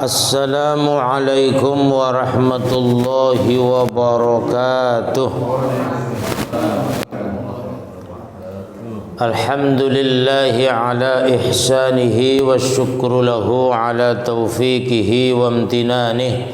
Assalamualaikum warahmatullahi wabarakatuh. Alhamdulillahi ala ihsanihi wa syukru lahu ala taufiqihi wa amtinanih.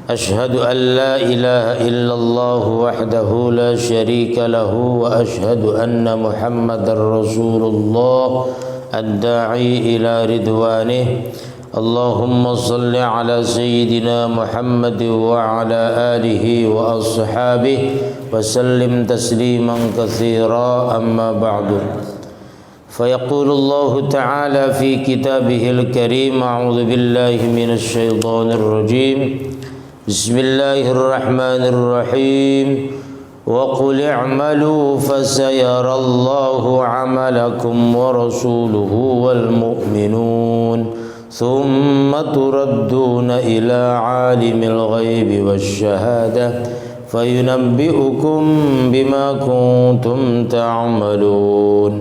Ashhadu an la ilaha illallah wahdahu la syarika lahu wa ashhadu anna Muhammadar Rasulullah ad-da'i ila ridwanih. Allahumma salli ala sayyidina Muhammad wa ala alihi wa ashabihi wa sallim tasliman katsira, amma ba'du. فيقول الله تعالى في كتابه الكريم: أعوذ بالله من الشيطان الرجيم. بسم الله الرحمن الرحيم. وقل اعملوا فسيرى الله عملكم ورسوله والمؤمنون ثم تردون إلى عالم الغيب والشهادة فينبئكم بما كنتم تعملون.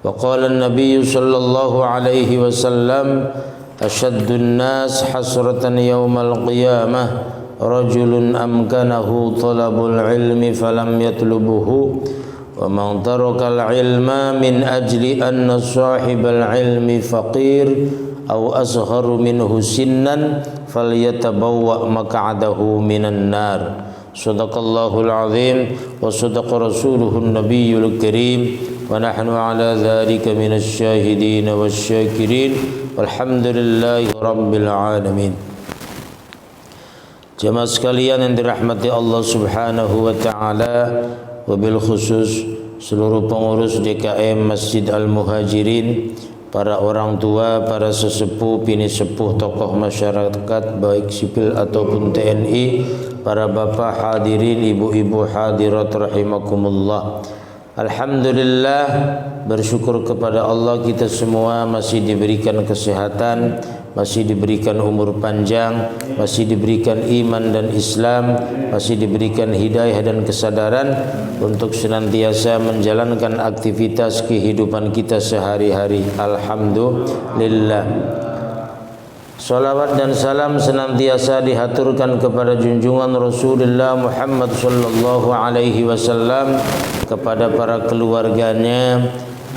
وقال النبي صلى الله عليه وسلم: أشد الناس حسرة يوم القيامة رجل أمكنه طلب العلم فلم يطلبه ومن ترك العلم من أجل أن صاحب العلم فقير أو أصغر منه سنا فليتبوأ مقعده من النار. صدق الله العظيم وصدق رسوله النبي الكريم ونحن على ذلك من الشاهدين والشاكرين والحمد لله رب العالمين. Jemaah sekalian yang dirahmati Allah Subhanahu wa taala, wabil khusus seluruh pengurus DKM Masjid Al-Muhajirin, para orang tua, para sesepuh, bini sepuh, tokoh masyarakat baik sipil ataupun TNI, para bapak hadirin, ibu-ibu hadirat rahimakumullah. Alhamdulillah, bersyukur kepada Allah kita semua masih diberikan kesehatan, masih diberikan umur panjang, masih diberikan iman dan Islam, masih diberikan hidayah dan kesadaran untuk senantiasa menjalankan aktivitas kehidupan kita sehari-hari. Alhamdulillah. Salawat dan salam senantiasa dihaturkan kepada junjungan Rasulullah Muhammad sallallahu alaihi wasallam, kepada para keluarganya,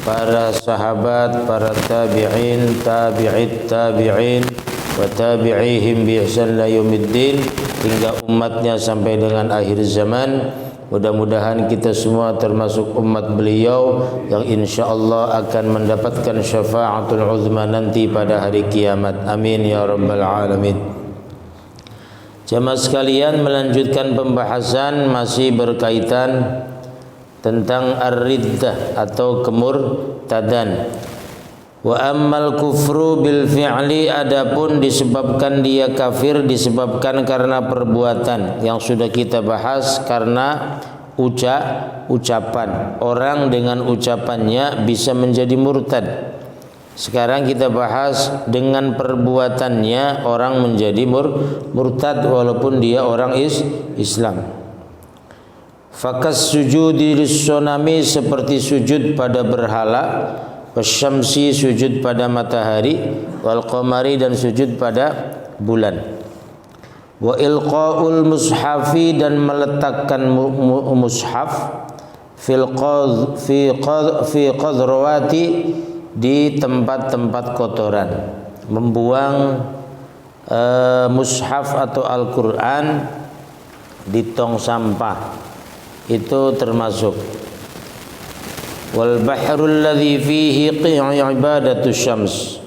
para sahabat, para tabi'in, tabi'it tabi'in wa tabi'ihim bi ihsan ila yaumiddin, hingga umatnya sampai dengan akhir zaman. Mudah-mudahan kita semua termasuk umat beliau yang insyaallah akan mendapatkan syafaatul uzma nanti pada hari kiamat. Amin ya rabbal alamin. Jemaah sekalian, melanjutkan pembahasan masih berkaitan tentang ar-riddah atau kemurtadan. Wa ammal kufru bil fi'li, adapun disebabkan dia kafir disebabkan karena perbuatan, yang sudah kita bahas, karena ucapan. Orang dengan ucapannya bisa menjadi murtad. Sekarang kita bahas dengan perbuatannya orang menjadi murtad walaupun dia orang Islam. Fakas sujudi lis-sonami, seperti sujud pada berhala, wasyamsi, sujud pada matahari, wal qamari, dan sujud pada bulan, wa ilqaul mushafi, dan meletakkan mushaf, fi qadrawati, di tempat-tempat kotoran, membuang mushaf atau Al-Quran di tong sampah, itu termasuk. Wal bahrul ladzi fihi ibadatu syams,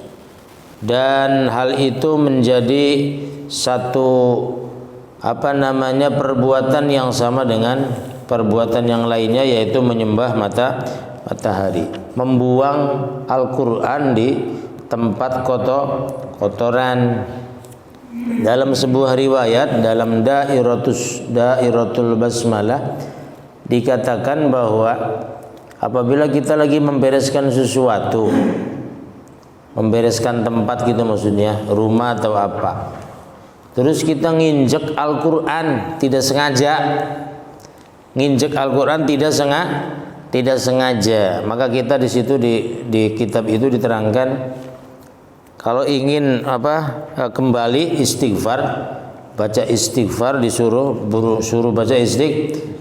dan hal itu menjadi satu perbuatan yang sama dengan perbuatan yang lainnya, yaitu menyembah matahari, membuang Al-Quran di tempat kotoran. Dalam sebuah riwayat dalam Dairatul Basmalah dikatakan bahwa apabila kita lagi membereskan sesuatu, membereskan tempat gitu, maksudnya rumah atau apa, terus kita nginjek Al-Quran tidak sengaja, tidak sengaja, maka kita di situ di kitab itu diterangkan Kalau ingin kembali istighfar, baca istighfar suruh baca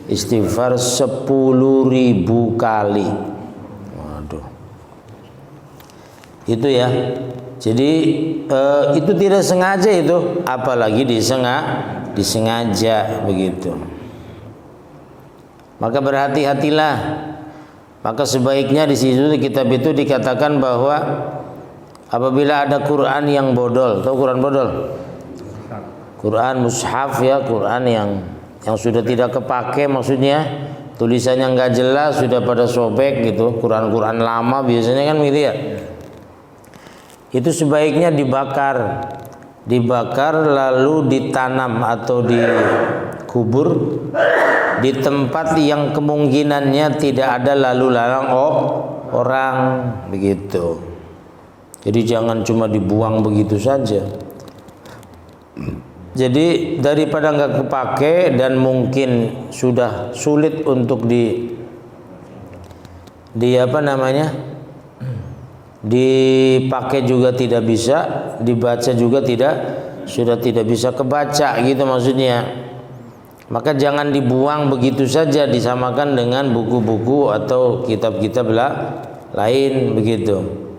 istighfar 10.000 kali. Waduh. Itu ya. Jadi itu tidak sengaja itu, apalagi disengaja begitu. Maka berhati-hatilah. Maka sebaiknya di situ kitab itu dikatakan bahwa apabila ada Quran yang bodol, tahu Quran bodol? Quran mushaf ya, Quran yang sudah tidak kepake, maksudnya tulisannya nggak jelas, sudah pada sobek gitu. Quran lama biasanya kan gitu ya. Itu sebaiknya dibakar lalu ditanam atau dikubur di tempat yang kemungkinannya tidak ada lalu lalang orang begitu. Jadi jangan cuma dibuang begitu saja. Jadi daripada nggak kepake dan mungkin sudah sulit untuk dipakai juga tidak bisa, dibaca juga sudah tidak bisa kebaca gitu maksudnya. Maka jangan dibuang begitu saja, disamakan dengan buku-buku atau kitab-kitab lain begitu.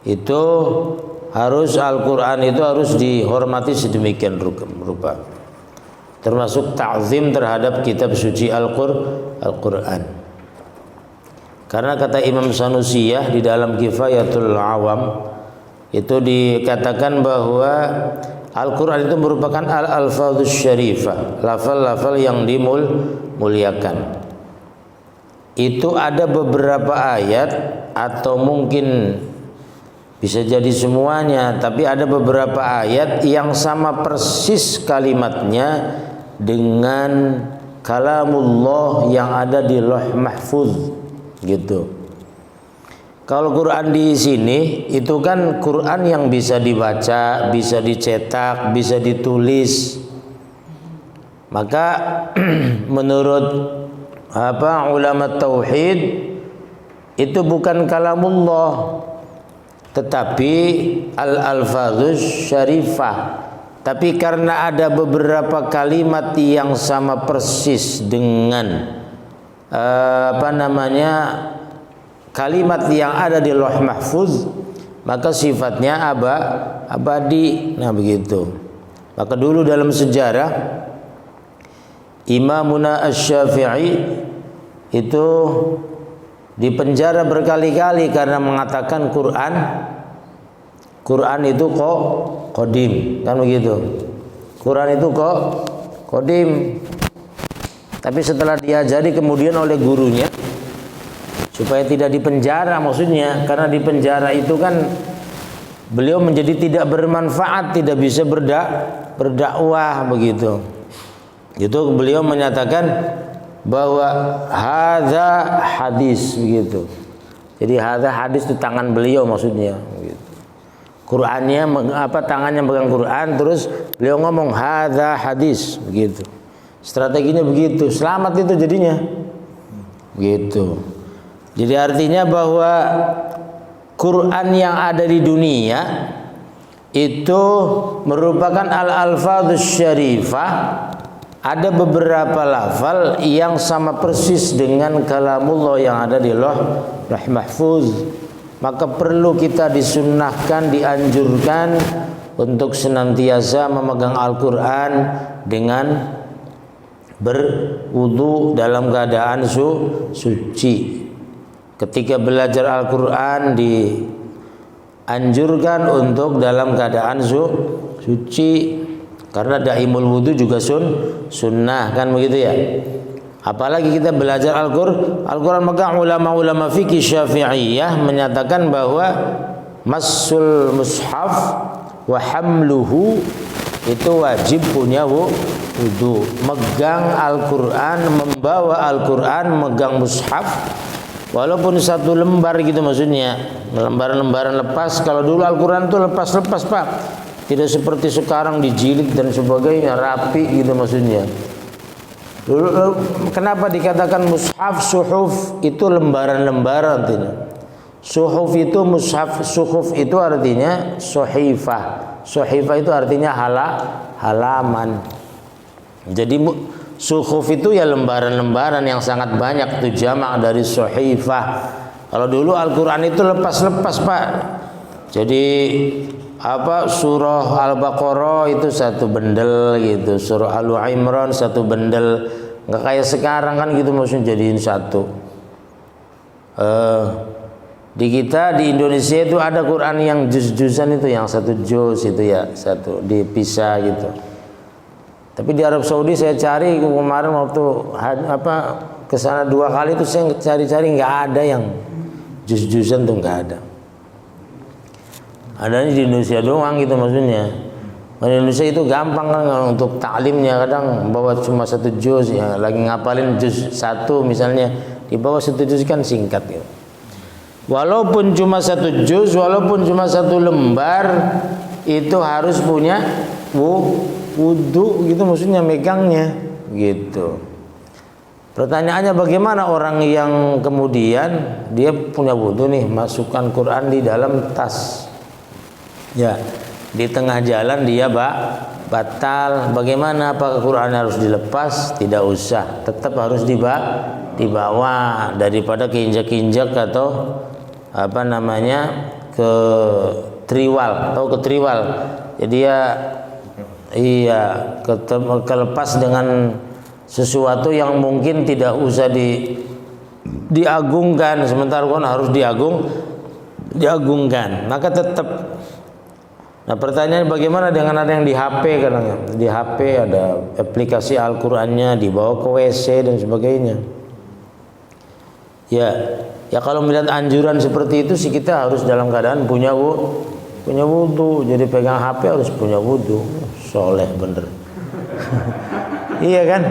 Itu harus Al-Quran itu harus dihormati sedemikian rupa. Termasuk ta'zim terhadap kitab suci Al-Quran. Karena kata Imam Sanusiyah di dalam Kifayatul Awam itu dikatakan bahwa Al-Quran itu merupakan al-alfadzus syarifah, lafal-lafal yang dimuliakan. Itu ada beberapa ayat atau mungkin bisa jadi semuanya, tapi ada beberapa ayat yang sama persis kalimatnya dengan kalamullah yang ada di Lauh Mahfuz gitu. Kalau Quran di sini itu kan Quran yang bisa dibaca, bisa dicetak, bisa ditulis. Maka menurut ulama tauhid itu bukan kalamullah, tetapi al-alfadzus syarifah. Tapi karena ada beberapa kalimat yang sama persis dengan kalimat yang ada di Lauh Mahfuz, maka sifatnya abadi. Nah begitu. Maka dulu dalam sejarah Imamuna Asy-Syafi'i itu dipenjara berkali-kali karena mengatakan Quran itu kok qadim, kan begitu. Quran itu kok qadim. Tapi setelah diajari kemudian oleh gurunya supaya tidak dipenjara, maksudnya karena dipenjara itu kan beliau menjadi tidak bermanfaat, tidak bisa berdakwah begitu. Itu beliau menyatakan bahwa hadza hadis begitu. Jadi hadza hadis itu tangan beliau maksudnya begitu. Qur'annya tangannya megang Quran, terus beliau ngomong hadza hadis begitu. Strateginya begitu, selamat itu jadinya. Gitu. Jadi artinya bahwa Quran yang ada di dunia itu merupakan al-alfadzus syarifah. Ada beberapa lafal yang sama persis dengan kalamullah yang ada di Lauh Mahfuz. Maka perlu kita disunnahkan, dianjurkan untuk senantiasa memegang Al-Quran dengan berwudu dalam keadaan suci. Ketika belajar Al-Quran dianjurkan untuk dalam keadaan suci, karena daimul wudu juga sunnah, kan begitu ya. Apalagi kita belajar Al-Quran, maka ulama-ulama fikih Syafi'iyah menyatakan bahwa massul mushaf wa hamluhu itu wajib punya wudu. Megang Al-Quran, membawa Al-Quran, megang mushaf, walaupun satu lembar gitu maksudnya, lembaran-lembaran lepas. Kalau dulu Al-Quran itu lepas-lepas Pak, tidak seperti sekarang dijilid dan sebagainya, rapi gitu maksudnya. Dulu kenapa dikatakan mushaf, suhuf itu lembaran-lembaran tidak? Suhuf itu mushaf, suhuf itu artinya sohifah. Sohifah itu artinya halaman. Jadi suhuf itu ya lembaran-lembaran yang sangat banyak, itu jamak dari sohifah. Kalau dulu Al-Quran itu lepas-lepas Pak. Jadi surah Al-Baqarah itu satu bendel gitu, surah Al-Imran satu bendel, nggak kayak sekarang kan gitu, maksudnya jadiin satu. Di kita di Indonesia itu ada Quran yang juz-juzan itu, yang satu juz itu ya satu dipisah gitu. Tapi di Arab Saudi saya cari kemarin waktu ke sana 2 kali itu saya cari-cari nggak ada yang juz-juzan tuh, nggak ada. Adanya di Indonesia doang gitu maksudnya. Di Indonesia itu gampang kan untuk taklimnya, kadang bawa cuma satu juz ya, lagi ngapalin juz 1 misalnya, di bawah satu juz kan singkat gitu. Walaupun cuma satu juz, walaupun cuma satu lembar, itu harus punya wudu gitu maksudnya, megangnya gitu. Pertanyaannya bagaimana orang yang kemudian dia punya wudu nih, masukkan Quran di dalam tas, ya di tengah jalan dia batal, bagaimana? Apakah Quran harus dilepas? Tidak usah, tetap harus dibawa daripada keinjak-injak atau ke triwal, tahu ke triwal. Jadi ya kelepas dengan sesuatu yang mungkin tidak usah diagungkan, sementara kan harus diagungkan, maka tetap. Nah pertanyaan bagaimana dengan ada yang di HP, kadang di HP ada aplikasi Al-Qur'annya dibawa ke WC dan sebagainya. Ya kalau melihat anjuran seperti itu sih kita harus dalam keadaan punya wudu. Jadi pegang HP harus punya wudu. Soleh bener. Iya kan?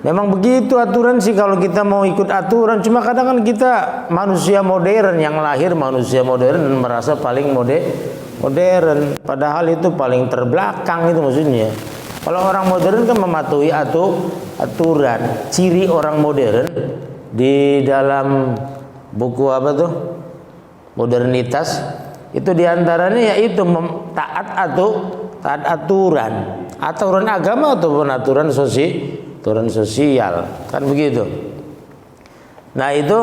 Memang begitu aturan sih kalau kita mau ikut aturan. Cuma kadang kan kita manusia modern, yang lahir manusia modern dan merasa paling modern. Padahal itu paling terbelakang itu maksudnya. Kalau orang modern kan mematuhi aturan. Ciri orang modern di dalam buku modernitas itu diantaranya yaitu taat aturan agama ataupun aturan sosial, kan begitu. Nah itu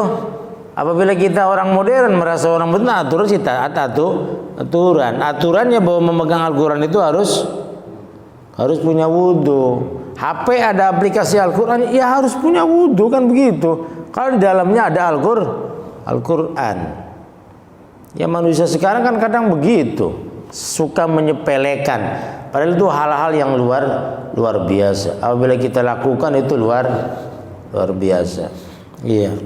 apabila kita orang modern merasa orang benar, aturan sih taat aturannya bahwa memegang Al-Quran itu harus punya wudu. HP ada aplikasi Al-Quran, ya harus punya wudu, kan begitu. Kalau di dalamnya ada Al-Quran. Ya manusia sekarang kan kadang begitu, suka menyepelekan. Padahal itu hal-hal yang luar biasa. Apabila kita lakukan itu luar biasa. Iya.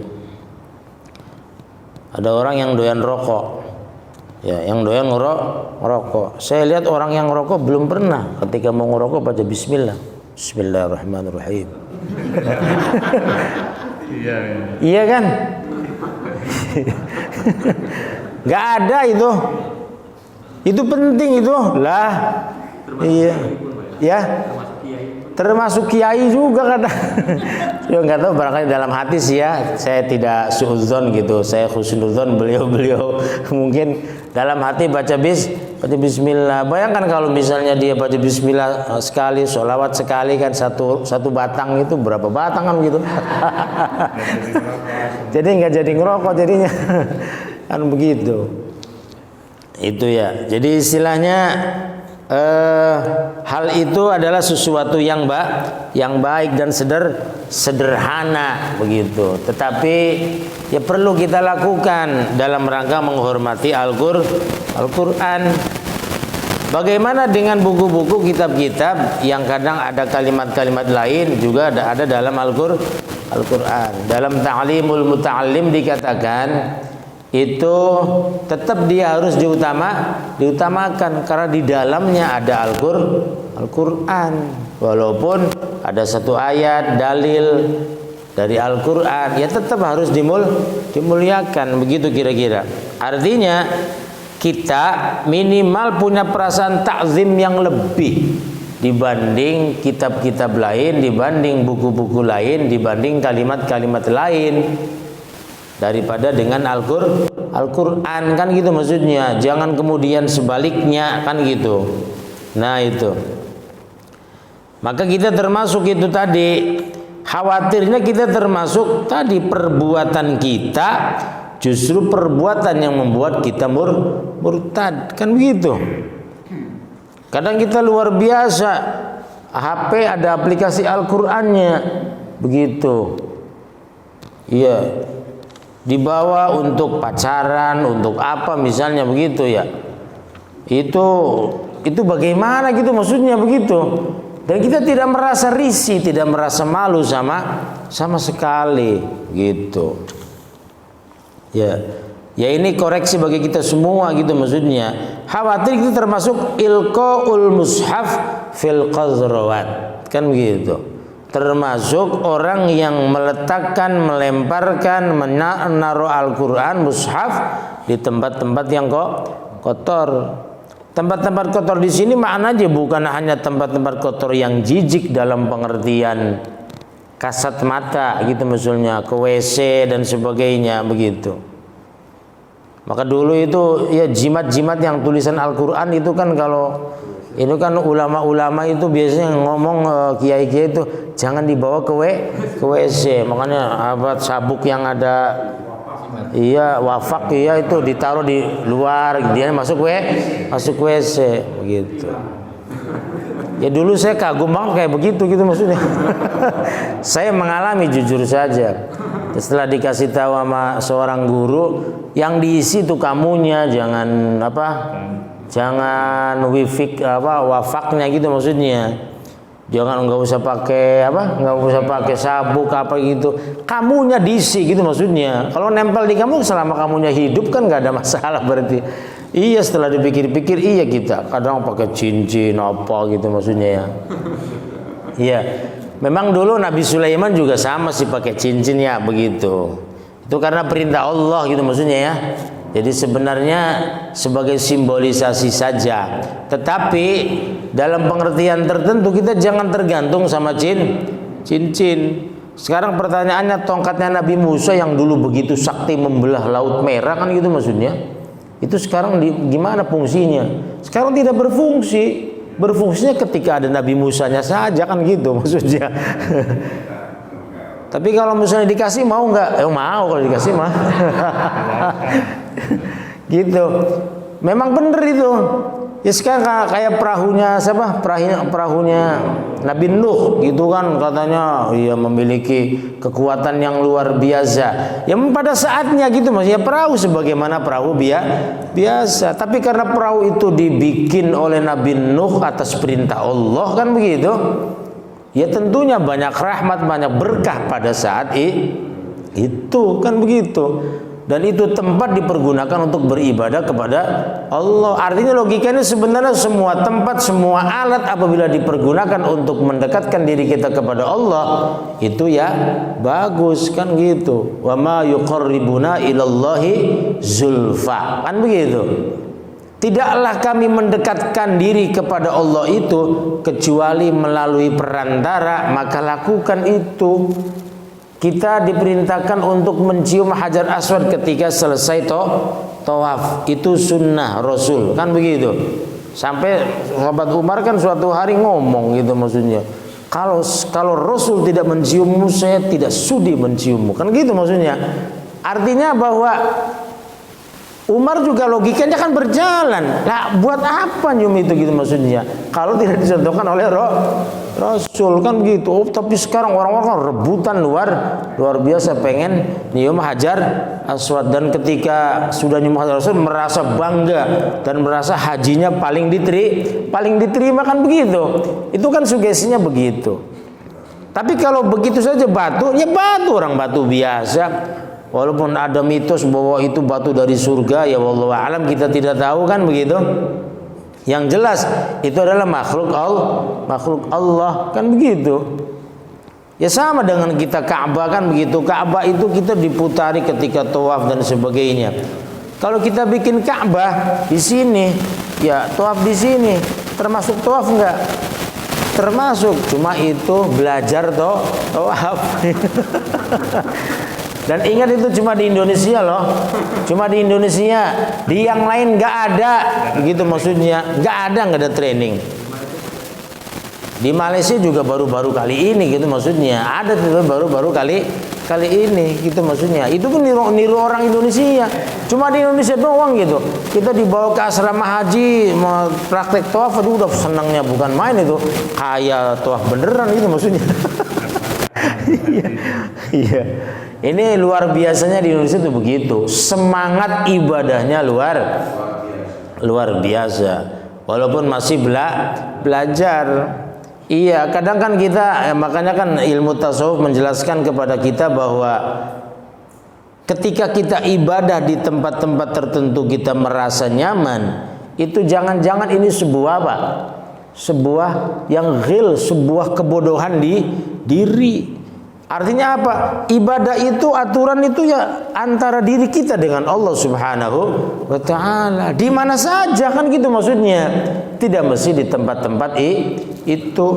Ada orang yang doyan rokok. Ya, yang doyan ngerokok. Saya lihat orang yang ngerokok belum pernah ketika mau ngerokok baca bismillah. Bismillahirrahmanirrahim. Iya kan? Gak ada itu. Itu penting itu lah. Iya. Ya. Termasuk kiai juga kadang. Ya nggak tahu, barangkali dalam hati sih ya. Saya tidak suudzon gitu. Saya husnudzon beliau mungkin dalam hati baca bismillah. Bayangkan kalau misalnya dia baca bismillah sekali, sholawat sekali kan satu batang itu berapa batang kan gitu. Jadi nggak jadi ngerokok jadinya. Kan begitu. Itu ya. Jadi istilahnya hal itu adalah sesuatu yang baik dan sederhana begitu. Tetapi ya perlu kita lakukan dalam rangka menghormati Al-Quran. Bagaimana dengan buku-buku kitab-kitab yang kadang ada kalimat-kalimat lain juga ada dalam Al-Quran. Dalam Ta'limul Muta'allim dikatakan itu tetap dia harus diutamakan karena di dalamnya ada Al-Quran. Walaupun ada satu ayat dalil dari Al-Quran, ya tetap harus dimuliakan. Begitu kira-kira. Artinya kita minimal punya perasaan takzim yang lebih dibanding kitab-kitab lain, dibanding buku-buku lain, dibanding kalimat-kalimat lain. daripada dengan Al-Qur'an, kan gitu maksudnya. Jangan kemudian sebaliknya, kan gitu. Nah itu. Maka kita termasuk itu tadi, khawatirnya kita termasuk tadi perbuatan kita justru perbuatan yang membuat kita murtad, kan begitu. Kadang kita luar biasa, HP ada aplikasi Al-Qur'annya, begitu. Iya, dibawa untuk pacaran, untuk apa misalnya begitu ya. Itu bagaimana gitu maksudnya begitu. Dan kita tidak merasa risih, tidak merasa malu sama sekali gitu. Ya ini koreksi bagi kita semua gitu maksudnya. Khawatir kita termasuk ilqaul mushaf fil qazrawat, kan begitu. Termasuk orang yang meletakkan, melemparkan, menaruh Al-Qur'an mushaf di tempat-tempat yang kotor. Tempat-tempat kotor di sini maknanya bukan hanya tempat-tempat kotor yang jijik dalam pengertian kasat mata gitu maksudnya, ke WC dan sebagainya begitu. Maka dulu itu ya jimat-jimat yang tulisan Al-Qur'an itu kan, kalau itu kan ulama-ulama itu biasanya ngomong, kiai-kiai itu jangan dibawa ke WC. Makanya sabuk yang ada wafak itu ditaruh di luar, dia masuk WC begitu. Ya dulu saya kagum banget kayak begitu gitu maksudnya. Saya mengalami jujur saja. Setelah dikasih tahu sama seorang guru, yang diisi itu kamunya, jangan wafaknya gitu maksudnya. Jangan, nggak usah pakai sabuk apa gitu. Kamunya diisi gitu maksudnya. Kalau nempel di kamu selama kamunya hidup kan nggak ada masalah berarti. Iya, setelah dipikir-pikir iya kita kadang pakai cincin apa gitu maksudnya ya. Iya. Memang dulu Nabi Sulaiman juga sama sih pakai cincin ya begitu. Itu karena perintah Allah gitu maksudnya ya. Jadi sebenarnya sebagai simbolisasi saja. Tetapi dalam pengertian tertentu kita jangan tergantung sama cincin. Sekarang pertanyaannya, tongkatnya Nabi Musa yang dulu begitu sakti membelah Laut Merah kan gitu maksudnya. Itu sekarang gimana fungsinya? Sekarang tidak berfungsi. Berfungsinya ketika ada Nabi Musanya saja kan gitu maksudnya. Tapi kalau misalnya dikasih mau nggak? Mau kalau dikasih mah. Gitu. Memang bener itu. Ya sekarang kayak perahunya siapa? Perahunya Nabi Nuh gitu kan, katanya ia memiliki kekuatan yang luar biasa. Ya pada saatnya gitu Mas. Ya perahu sebagaimana perahu biasa. Tapi karena perahu itu dibikin oleh Nabi Nuh atas perintah Allah kan begitu. Ya tentunya banyak rahmat, banyak berkah pada saat itu kan begitu. Dan itu tempat dipergunakan untuk beribadah kepada Allah. Artinya logikanya sebenarnya semua tempat, semua alat apabila dipergunakan untuk mendekatkan diri kita kepada Allah, itu ya bagus kan gitu. Wa ma yuqarribuna ilallahi zulfa, kan begitu. Tidaklah kami mendekatkan diri kepada Allah itu kecuali melalui perantara, maka lakukan itu. Kita diperintahkan untuk mencium Hajar Aswad ketika selesai tawaf. Itu sunnah Rasul, kan begitu. Sampai sahabat Umar kan suatu hari ngomong gitu maksudnya, kalau Rasul tidak menciummu, saya tidak sudi menciummu, kan gitu maksudnya. Artinya bahwa Umar juga logikanya kan berjalan. Lah buat apa nyium itu gitu maksudnya? Kalau tidak dicontohkan oleh Rasul kan begitu. Oh, tapi sekarang orang-orang kan rebutan luar biasa pengen nyium Hajar Aswad, dan ketika sudah nyium Hajar Aswad merasa bangga dan merasa hajinya paling diterima kan begitu. Itu kan sugestinya begitu. Tapi kalau begitu saja batu, ya batu, orang batu biasa. Walaupun ada mitos bahwa itu batu dari surga, ya wallahu alam kita tidak tahu kan begitu. Yang jelas itu adalah makhluk Allah kan begitu. Ya sama dengan kita Ka'bah kan begitu. Ka'bah itu kita diputari ketika tawaf dan sebagainya. Kalau kita bikin Ka'bah di sini, ya tawaf di sini, termasuk tawaf enggak? Termasuk, cuma itu belajar tawaf. Dan ingat itu cuma di Indonesia loh. Cuma di Indonesia. Di yang lain nggak ada. Begitu maksudnya. Nggak ada training. Di Malaysia juga baru-baru kali ini gitu maksudnya. Ada tuh baru-baru kali ini gitu maksudnya. Itu pun niru orang Indonesia. Cuma di Indonesia doang gitu. Kita dibawa ke asrama haji mau praktek tawaf, aduh udah senangnya bukan main itu. Kayak tawaf beneran gitu maksudnya. Iya. Ini luar biasanya di Indonesia tuh begitu. Semangat ibadahnya luar biasa. Walaupun masih belajar. Iya, kadang kan kita makanya kan ilmu tasawuf menjelaskan kepada kita bahwa ketika kita ibadah di tempat-tempat tertentu kita merasa nyaman, itu jangan-jangan ini sebuah apa? Sebuah yang ghil, sebuah kebodohan di diri. Artinya apa? Ibadah itu, aturan itu ya antara diri kita dengan Allah Subhanahu wa ta'ala. Di mana saja kan gitu maksudnya. Tidak mesti di tempat-tempat itu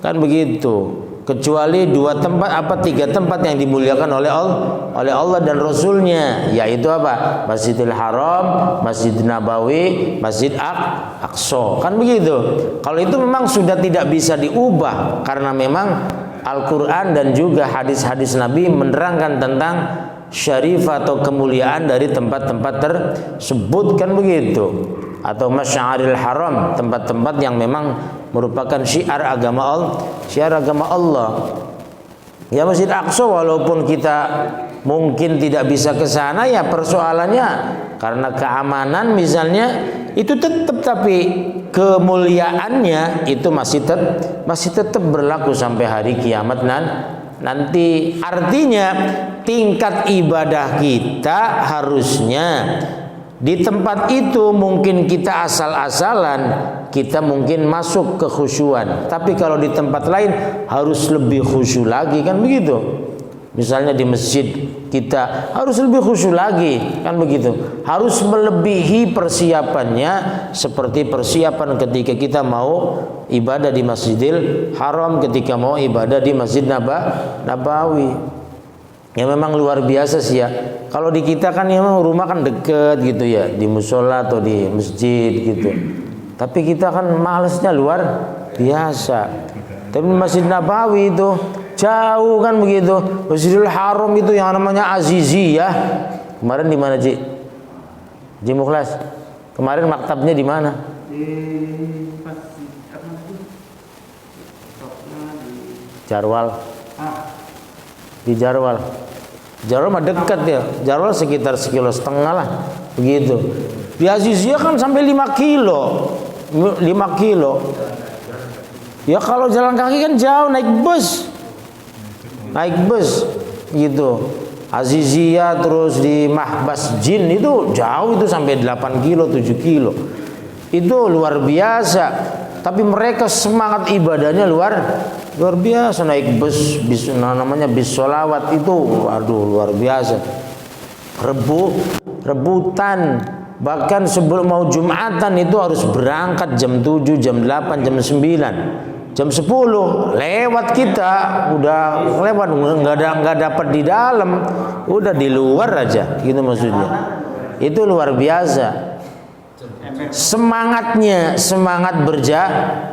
kan begitu. Kecuali 2 tempat apa 3 tempat yang dimuliakan oleh Allah dan Rasulnya, yaitu apa? Masjidil Haram, Masjid Nabawi, Masjid Aqsa. Kan begitu. Kalau itu memang sudah tidak bisa diubah karena memang Al-Quran dan juga hadis-hadis Nabi menerangkan tentang syarif atau kemuliaan dari tempat-tempat tersebut kan begitu. Atau Masy'aril Haram, tempat-tempat yang memang merupakan syiar agama Allah. Ya Masjid Aqsa walaupun kita mungkin tidak bisa ke sana ya persoalannya karena keamanan misalnya itu tetap, tapi kemuliaannya itu masih tetap berlaku sampai hari kiamat nanti. Artinya tingkat ibadah kita harusnya di tempat itu mungkin kita asal-asalan, kita mungkin masuk ke khusyuan. Tapi kalau di tempat lain harus lebih khusyuk lagi kan begitu. Misalnya di masjid kita harus lebih khusyuk lagi kan begitu. Harus melebihi persiapannya seperti persiapan ketika kita mau ibadah di Masjidil Haram, ketika mau ibadah di Masjid Nabawi. Ya memang luar biasa sih ya. Kalau di kita kan ya memang rumah kan deket gitu ya, di musola atau di masjid gitu. Tapi kita kan malesnya luar biasa. Tapi Masjid Nabawi itu jauh kan begitu. Masjidil Haram itu yang namanya Aziziyah. Kemarin di mana Ci? Ji Mukhlas. Kemarin maktabnya di mana? Jarwal. Di Jarwal mah dekat ya. Jarwal sekitar 1,5 kilo lah begitu. Di Aziziyah kan sampai 5 kilo. Ya kalau jalan kaki kan jauh, naik bus gitu. Aziziyah terus di Mahbas Jin itu jauh, itu sampai 8 kilo 7 kilo. Itu luar biasa. Tapi mereka semangat ibadahnya luar biasa, naik bis namanya bis sholawat itu, waduh luar biasa. Rebutan, bahkan sebelum mau Jumatan itu harus berangkat jam 7, jam 8, jam 9, jam 10 lewat kita, udah lewat nggak dapat di dalam, udah di luar aja gitu maksudnya. Itu luar biasa. Semangat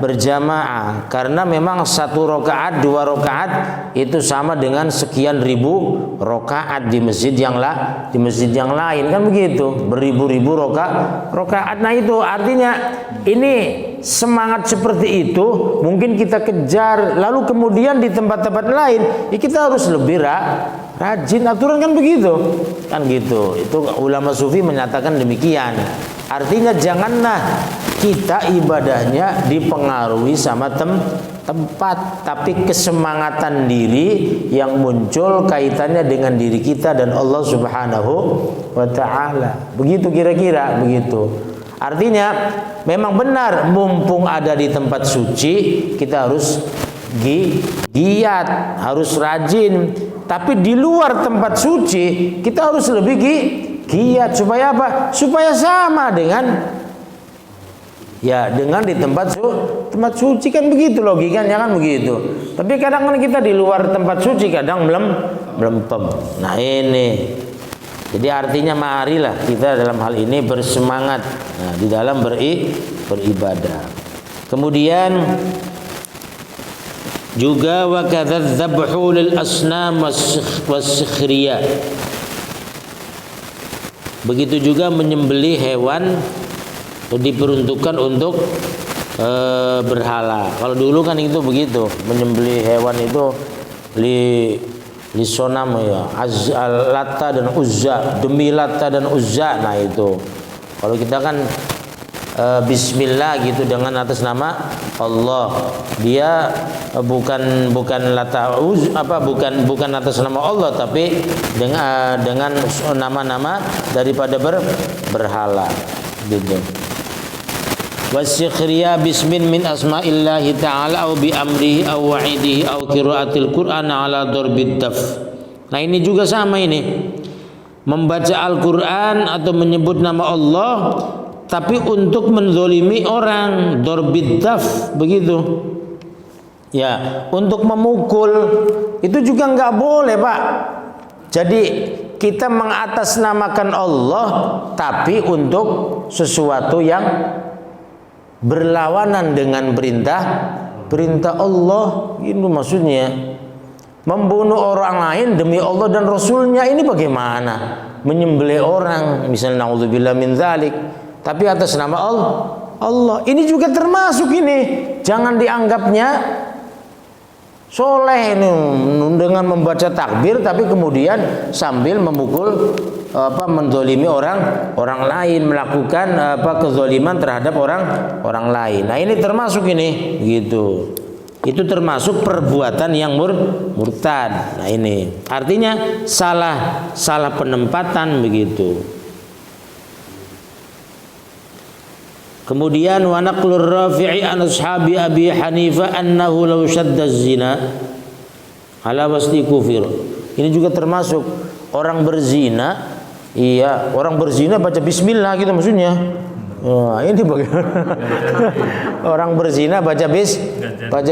berjamaah karena memang 1 rakaat 2 rakaat itu sama dengan sekian ribu rakaat di masjid yang lain kan begitu, beribu-ribu rakaat. Nah itu artinya ini semangat seperti itu mungkin kita kejar, lalu kemudian di tempat-tempat lain ya kita harus lebih rajin, aturan kan begitu kan gitu. Itu ulama sufi menyatakan demikian. Artinya janganlah kita ibadahnya dipengaruhi sama tempat, tapi kesemangatan diri yang muncul kaitannya dengan diri kita dan Allah Subhanahu wa ta'ala. Begitu kira-kira begitu. Artinya memang benar mumpung ada di tempat suci kita harus giat, harus rajin. Tapi di luar tempat suci kita harus lebih giat supaya apa? Supaya sama dengan di tempat suci kan begitu logikanya kan begitu. Tapi kadang kan kita di luar tempat suci kadang melempem. Nah ini, jadi artinya marilah kita dalam hal ini bersemangat di dalam beribadah. Kemudian juga wa kadzal dzabhu lil asnam was-sikhriyah. Begitu juga menyembelih hewan diperuntukkan untuk berhala. Kalau dulu kan itu begitu, menyembelih hewan itu li sonam ya, Latta dan Uzza, demi Latta dan Uzza. Nah itu. Kalau kita kan bismillah gitu dengan atas nama Allah. Dia bukan Latta bukan atas nama Allah, tapi dengan nama-nama daripada berhala gitu. Wasikhriyah bismin min asma'illahi ta'ala au bi amrihi au wa'idihi au qiraatil Qur'an ala darbid daf. Nah ini juga sama ini. Membaca Al-Qur'an atau menyebut nama Allah tapi untuk menzolimi orang, darbid daf begitu. Ya, untuk memukul itu juga enggak boleh, Pak. Jadi kita mengatasnamakan Allah tapi untuk sesuatu yang berlawanan dengan perintah Allah. Itu maksudnya membunuh orang lain demi Allah dan Rasulnya. Ini bagaimana? Menyembelih orang misalnya, naudzubillah min dzalik, tapi atas nama Allah. Ini juga termasuk ini. Jangan dianggapnya soleh ini dengan membaca takbir tapi kemudian sambil memukul menzolimi orang lain, melakukan kezoliman terhadap orang lain. Nah ini termasuk ini gitu. Itu termasuk perbuatan yang murtad. Nah ini artinya salah penempatan begitu. Kemudian wa naqlur Rafi'i an ashabi Abi Hanifah annahu law shadda zina ala wasli kufir. Ini juga termasuk orang berzina. Iya, orang berzina baca bismillah gitu maksudnya. Wah, ini bagaimana? Orang berzina baca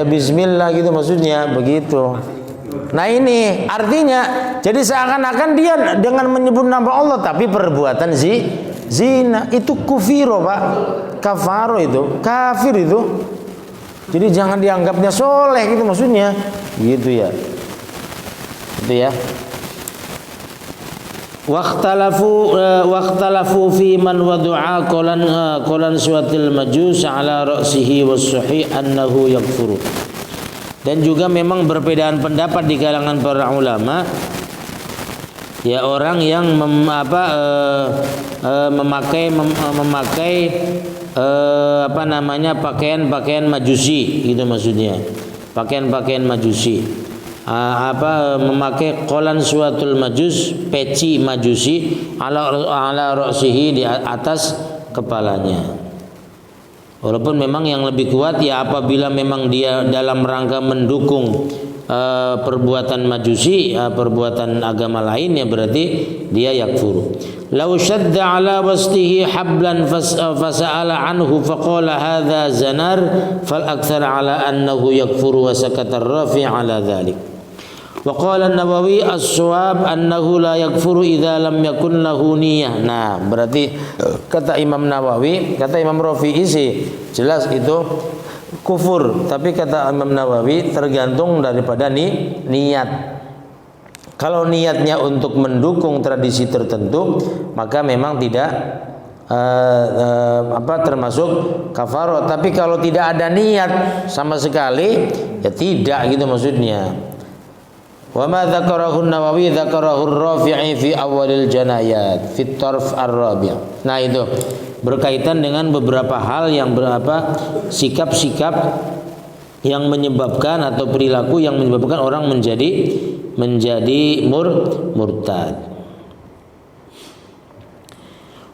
bismillah gitu maksudnya, begitu. Nah, ini artinya jadi seakan-akan dia dengan menyebut nama Allah tapi perbuatan zina itu kufiro, Pak. Kafaro itu, kafir itu. Jadi jangan dianggapnya soleh gitu maksudnya. Gitu ya. Itu ya. Waqtalafu fi man wadu'a qalan suwatil majus ala ra'sihi was-sahih annahu yakfuru. Dan juga memang berbedaan pendapat di kalangan para ulama ya, orang yang memakai pakaian majusi gitu maksudnya. Pakaian majusi. Memakai qolan suatul majus, peci majusi ala ra'sihi, di atas kepalanya. Walaupun memang yang lebih kuat ya apabila memang dia dalam rangka mendukung perbuatan majusi, perbuatan agama lain, ya berarti dia yakfuru. Law shadda ala wastihi hablan fasa'ala anhu faqala hadza zanar fal akthar ala annahu yakfuru wa sakata ar-rafi' ala dhalik. Wa qala an-Nawawi as-shawab annahu la yakfuru idza lam yakun lahu niyyah. Nah, berarti kata Imam Nawawi, kata Imam Rafi'i sih jelas itu kufur, tapi kata Imam Nawawi tergantung daripada niat. Kalau niatnya untuk mendukung tradisi tertentu, maka memang tidak termasuk kafarah. Tapi kalau tidak ada niat sama sekali, ya tidak gitu maksudnya. Wa ma dzakarahu an-Nawawi dzakarahu ar-Rafi'i fi awalil janayat fi tarf ar-rabi'. Nah itu berkaitan dengan beberapa hal yang sikap-sikap yang menyebabkan atau perilaku yang menyebabkan orang menjadi murtad.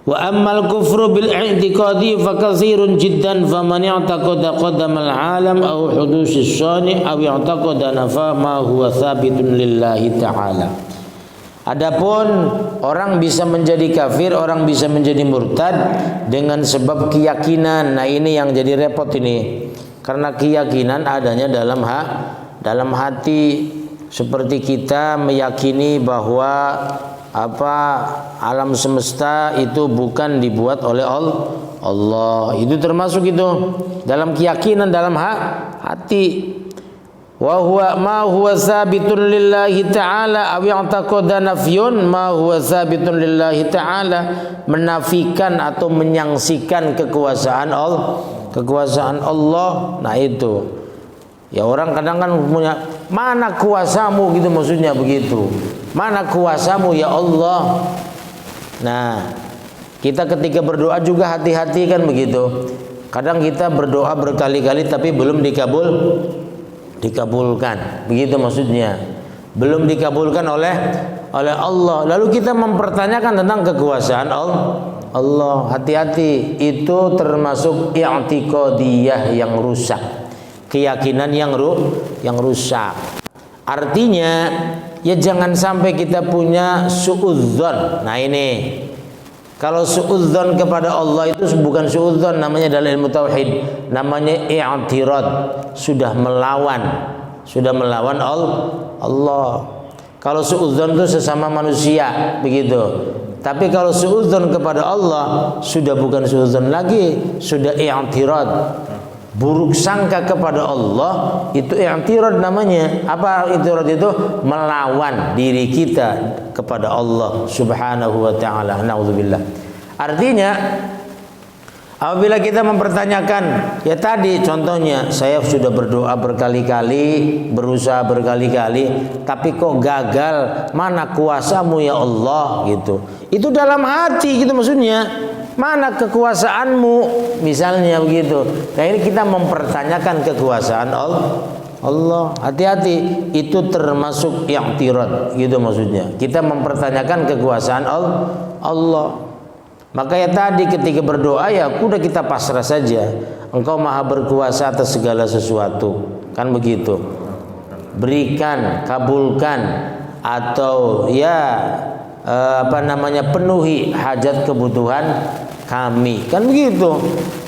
Wa ammal kufru bil i'tiqadi fa katsirun jiddan faman i'taqada qadamal alam aw hudusis shani aw i'taqada nafa ma huwa thabitun lillahi ta'ala. Adapun orang bisa menjadi kafir, orang bisa menjadi murtad dengan sebab keyakinan. Nah ini yang jadi repot ini. Karena keyakinan adanya dalam hati. seperti kita meyakini bahwa alam semesta itu bukan dibuat oleh Allah. Itu termasuk itu dalam keyakinan dalam hati. Wa huwa ma huwa sabitun lillahi ta'ala aw ya'taqada nafyun ma huwa sabitun lillahi ta'ala, menafikan atau menyangsikan kekuasaan Allah. Nah itu ya, orang kadang kan punya, mana kuasamu gitu, maksudnya begitu, mana kuasamu ya Allah. Nah kita ketika berdoa juga hati-hati kan begitu. Kadang kita berdoa berkali-kali tapi belum dikabulkan, begitu maksudnya, belum dikabulkan oleh Allah. Lalu kita mempertanyakan tentang kekuasaan Allah. Hati-hati, itu termasuk i'tiqadiyah yang rusak, keyakinan yang rusak. Artinya ya jangan sampai kita punya suudzon. Nah ini, kalau suudzon kepada Allah itu bukan suudzon, namanya dalam ilmu tauhid, namanya i'tirad, sudah melawan Allah. Kalau suudzon itu sesama manusia begitu. Tapi kalau suudzon kepada Allah sudah bukan suudzon lagi, sudah i'tirad. Buruk sangka kepada Allah itu i'tirad namanya. Apa i'tirad itu? Melawan diri kita kepada Allah Subhanahu wa taala. Nauzubillah. Artinya apabila kita mempertanyakan, ya tadi contohnya, saya sudah berdoa berkali-kali, berusaha berkali-kali, tapi kok gagal, mana kuasamu ya Allah gitu. Itu dalam hati gitu maksudnya. Mana kekuasaanmu, misalnya begitu. Nah ini kita mempertanyakan kekuasaan Allah. Hati-hati, itu termasuk i'tirad gitu maksudnya. Kita mempertanyakan kekuasaan Allah. Maka ya tadi ketika berdoa ya udah kita pasrah saja. Engkau maha berkuasa atas segala sesuatu, kan begitu. Berikan, kabulkan, atau ya penuhi hajat kebutuhan kami, kan begitu.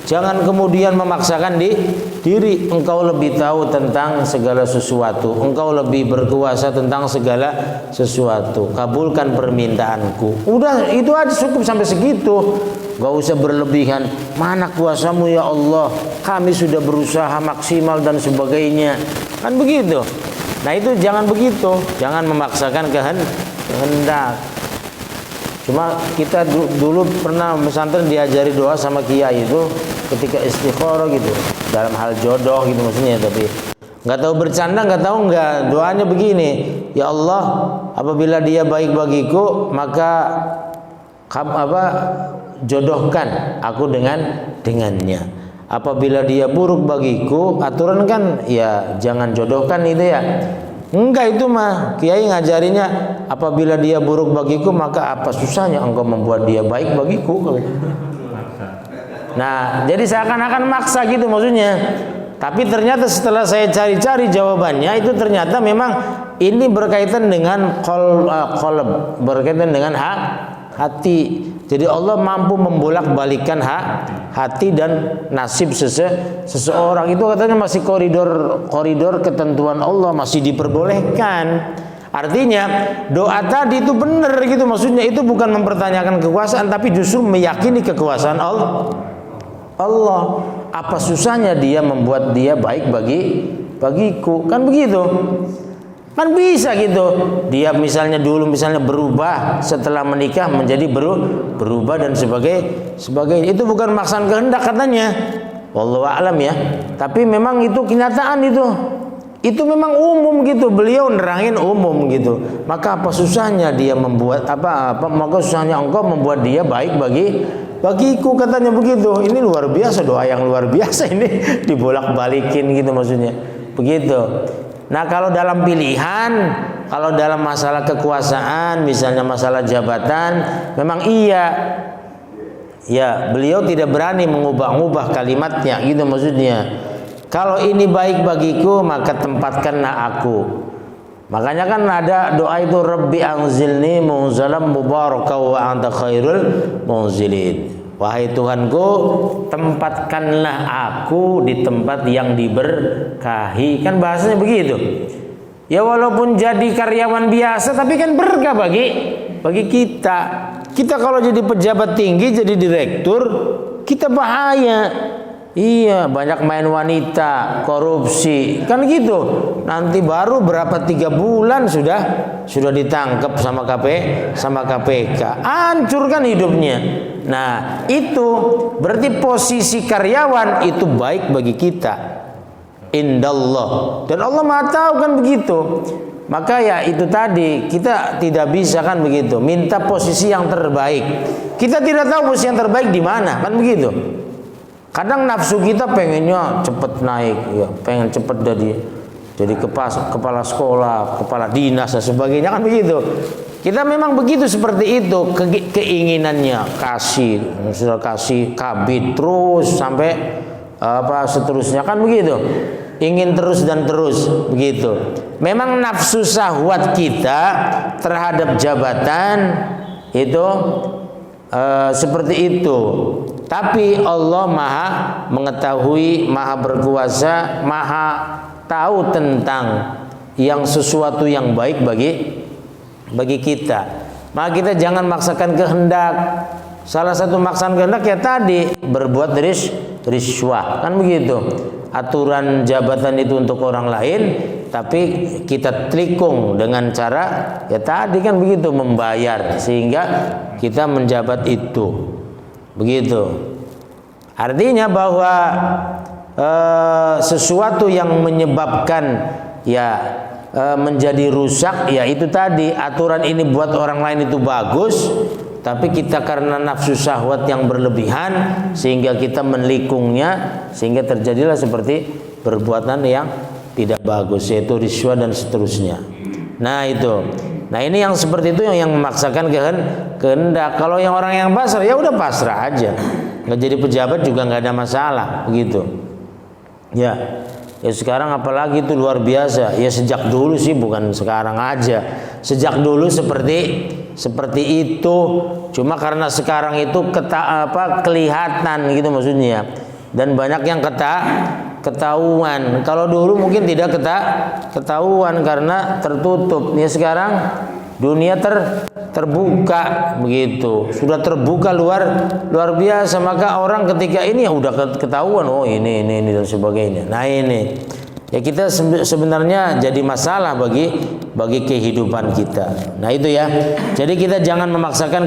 Jangan kemudian memaksakan diri. Engkau lebih tahu tentang segala sesuatu, engkau lebih berkuasa tentang segala sesuatu, kabulkan permintaanku. Udah itu aja, cukup sampai segitu, gak usah berlebihan. Mana kuasamu ya Allah, kami sudah berusaha maksimal dan sebagainya, kan begitu. Nah itu jangan begitu, jangan memaksakan kehendak. Cuma kita dulu pernah pesantren diajari doa sama kiai itu ketika istikharah gitu, dalam hal jodoh gitu maksudnya. Tapi nggak tahu bercanda, nggak tahu nggak, doanya begini, ya Allah, apabila dia baik bagiku maka jodohkan aku dengannya. Apabila dia buruk bagiku, aturan kan ya jangan jodohkan itu ya. Enggak, itu mah kiai ngajarinya, apabila dia buruk bagiku maka apa susahnya engkau membuat dia baik bagiku. Nah jadi seakan-akan maksa gitu maksudnya. Tapi ternyata setelah saya cari-cari jawabannya, itu ternyata memang ini berkaitan dengan qalb, berkaitan dengan hati. Jadi Allah mampu membolak-balikan hati dan nasib seseorang. Itu katanya masih koridor ketentuan Allah, masih diperbolehkan. Artinya doa tadi itu benar gitu maksudnya. Itu bukan mempertanyakan kekuasaan, tapi justru meyakini kekuasaan Allah. Apa susahnya dia membuat dia baik bagiku, kan begitu. Kan bisa gitu. Dia misalnya dulu berubah setelah menikah menjadi berubah dan sebagainya. Itu bukan maksaan kehendak katanya. Wallahu a'lam ya. Tapi memang itu kenyataan itu. Itu memang umum gitu. Beliau nerangin umum gitu. Maka apa susahnya dia membuat maka susahnya engkau membuat dia baik bagiku, katanya begitu. Ini luar biasa, doa yang luar biasa ini dibolak-balikin gitu maksudnya. Begitu. Nah kalau dalam pilihan, kalau dalam masalah kekuasaan, misalnya masalah jabatan, memang ya beliau tidak berani mengubah-ubah kalimatnya gitu maksudnya. Kalau ini baik bagiku maka tempatkanlah aku. Makanya kan ada doa itu, Rabbi anzilni munzalam mubarakah wa anta khairul munzilin. Wahai Tuhanku, tempatkanlah aku di tempat yang diberkahi. Kan bahasanya begitu. Ya walaupun jadi karyawan biasa tapi kan berkah bagi kita. Kita kalau jadi pejabat tinggi, jadi direktur, kita bahaya. Iya, banyak main wanita, korupsi, kan gitu. Nanti baru berapa 3 bulan sudah ditangkap sama KPK. Hancur kan hidupnya. Nah, itu berarti posisi karyawan itu baik bagi kita. Indallah. Dan Allah Maha tahu kan begitu. Maka ya itu tadi, kita tidak bisa kan begitu, minta posisi yang terbaik. Kita tidak tahu posisi yang terbaik di mana, kan begitu. Kadang nafsu kita pengennya cepet naik, ya, pengen cepet jadi kepala sekolah, kepala dinas dan sebagainya, kan begitu. Kita memang begitu seperti itu keinginannya, sudah kasih kabit terus sampai seterusnya, kan begitu. Ingin terus dan terus begitu. Memang nafsu syahwat kita terhadap jabatan itu seperti itu. Tapi Allah Maha mengetahui, Maha berkuasa, Maha tahu tentang yang sesuatu yang baik bagi kita. Maka kita jangan maksakan kehendak. Salah satu maksaan kehendak ya tadi berbuat riswah, kan begitu. Aturan jabatan itu untuk orang lain, tapi kita telikung dengan cara ya tadi kan begitu, membayar sehingga kita menjabat itu. Begitu. Artinya bahwa sesuatu yang menyebabkan menjadi rusak, ya itu tadi, aturan ini buat orang lain itu bagus, tapi kita karena nafsu syahwat yang berlebihan sehingga kita menikungnya, sehingga terjadilah seperti perbuatan yang tidak bagus, yaitu riswah dan seterusnya. Nah itu. Nah ini yang seperti itu yang memaksakan kehendak. Kalau yang orang yang pasrah ya udah pasrah aja, nggak jadi pejabat juga nggak ada masalah, begitu. Ya sekarang apalagi itu luar biasa. Ya sejak dulu sih, bukan sekarang aja. Sejak dulu seperti itu. Cuma karena sekarang itu kelihatan gitu maksudnya. Dan banyak yang ketahuan. Kalau dulu mungkin tidak ketahuan karena tertutup. Ya sekarang dunia terbuka begitu. Sudah terbuka luar biasa, maka orang ketika ini ya udah ketahuan, oh ini dan sebagainya. Nah ini ya kita sebenarnya jadi masalah bagi kehidupan kita. Nah itu ya. Jadi kita jangan memaksakan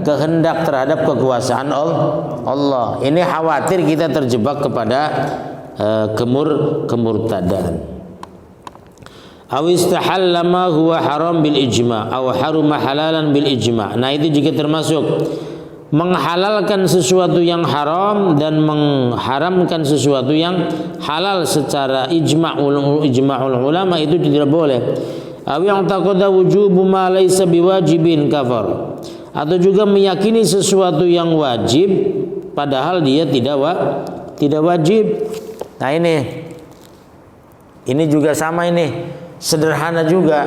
kehendak terhadap kekuasaan Allah. Ini khawatir kita terjebak kepada kemurtadan. Aw istahalla ma huwa haram bil ijma' aw haruma halalan bil ijma'. Nah itu juga termasuk menghalalkan sesuatu yang haram dan mengharamkan sesuatu yang halal secara ijma'ul ulama, itu tidak boleh. Aw yang taqada wujubu ma laysa biwajibin kafar. Atau juga meyakini sesuatu yang wajib padahal dia tidak wajib. Nah ini juga sama, ini sederhana juga,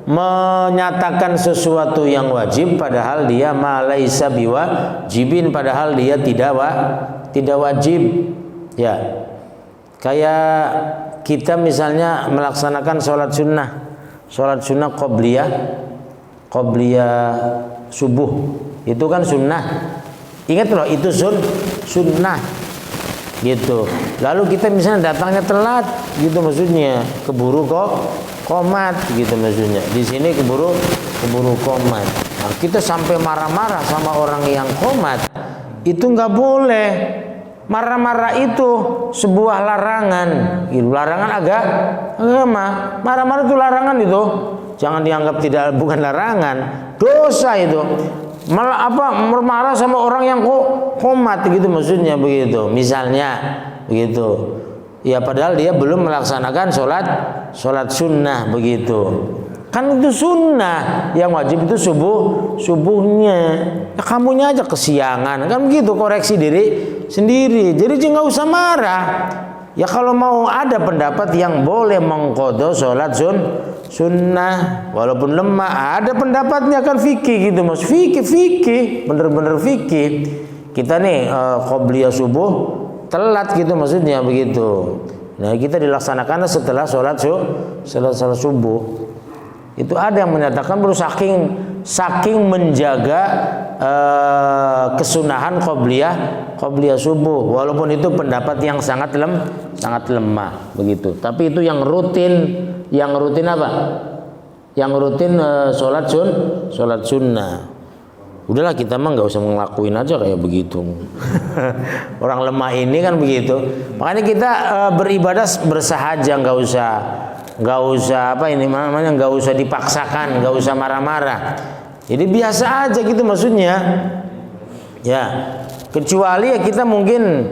menyatakan sesuatu yang wajib padahal dia ma laisa biwajibin, padahal dia tidak wajib. Ya kayak kita misalnya melaksanakan sholat sunnah qobliyah subuh, itu kan sunnah. Ingat loh, itu sunnah gitu. Lalu kita misalnya datangnya telat gitu, maksudnya keburu komat gitu maksudnya. Di sini keburu komat. Nah, kita sampai marah-marah sama orang yang komat, itu nggak boleh. Marah-marah itu sebuah larangan. Gitu. Larangan agama. Marah-marah itu larangan itu. Jangan dianggap bukan larangan. Dosa itu. Marah sama orang yang komat gitu maksudnya begitu. Misalnya begitu. Ya padahal dia belum melaksanakan sholat sunnah begitu. Kan itu sunnah, yang wajib itu subuhnya. Ya kamunya aja kesiangan, kan begitu, koreksi diri sendiri. Jadi nggak usah marah. Ya kalau mau ada pendapat yang boleh mengqadha sholat sunnah walaupun lemah, ada pendapatnya kan fikih gitu mas, fikih bener-bener fikih. Kita nih qobliyah subuh telat gitu maksudnya begitu. Nah, kita dilaksanakan setelah sholat subuh. Itu ada yang menyatakan baru saking menjaga kesunahan qobliyah subuh, walaupun itu pendapat yang sangat lemah begitu. Tapi itu yang rutin apa? Yang rutin sholat sunnah. Udahlah, kita mah nggak usah ngelakuin aja kayak begitu. Orang lemah ini kan begitu. Makanya kita beribadah bersahaja, nggak usah apa ini namanya, nggak usah dipaksakan, nggak usah marah-marah. Jadi biasa aja gitu maksudnya. Ya, kecuali ya kita mungkin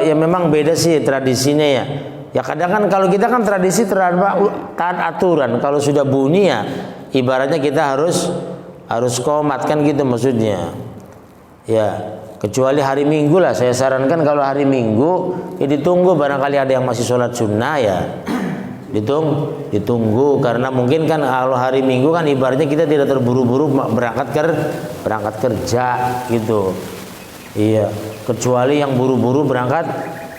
ya memang beda sih tradisinya ya. Ya kadang kan kalau kita kan tradisi taat aturan. Kalau sudah bunyi ya ibaratnya kita harus qomat kan gitu maksudnya. Ya, kecuali hari Minggu lah, saya sarankan kalau hari Minggu ya ditunggu, barangkali ada yang masih sholat sunnah ya ditunggu, karena mungkin kan kalau hari Minggu kan ibaratnya kita tidak terburu-buru berangkat kerja gitu. Iya, kecuali yang buru-buru berangkat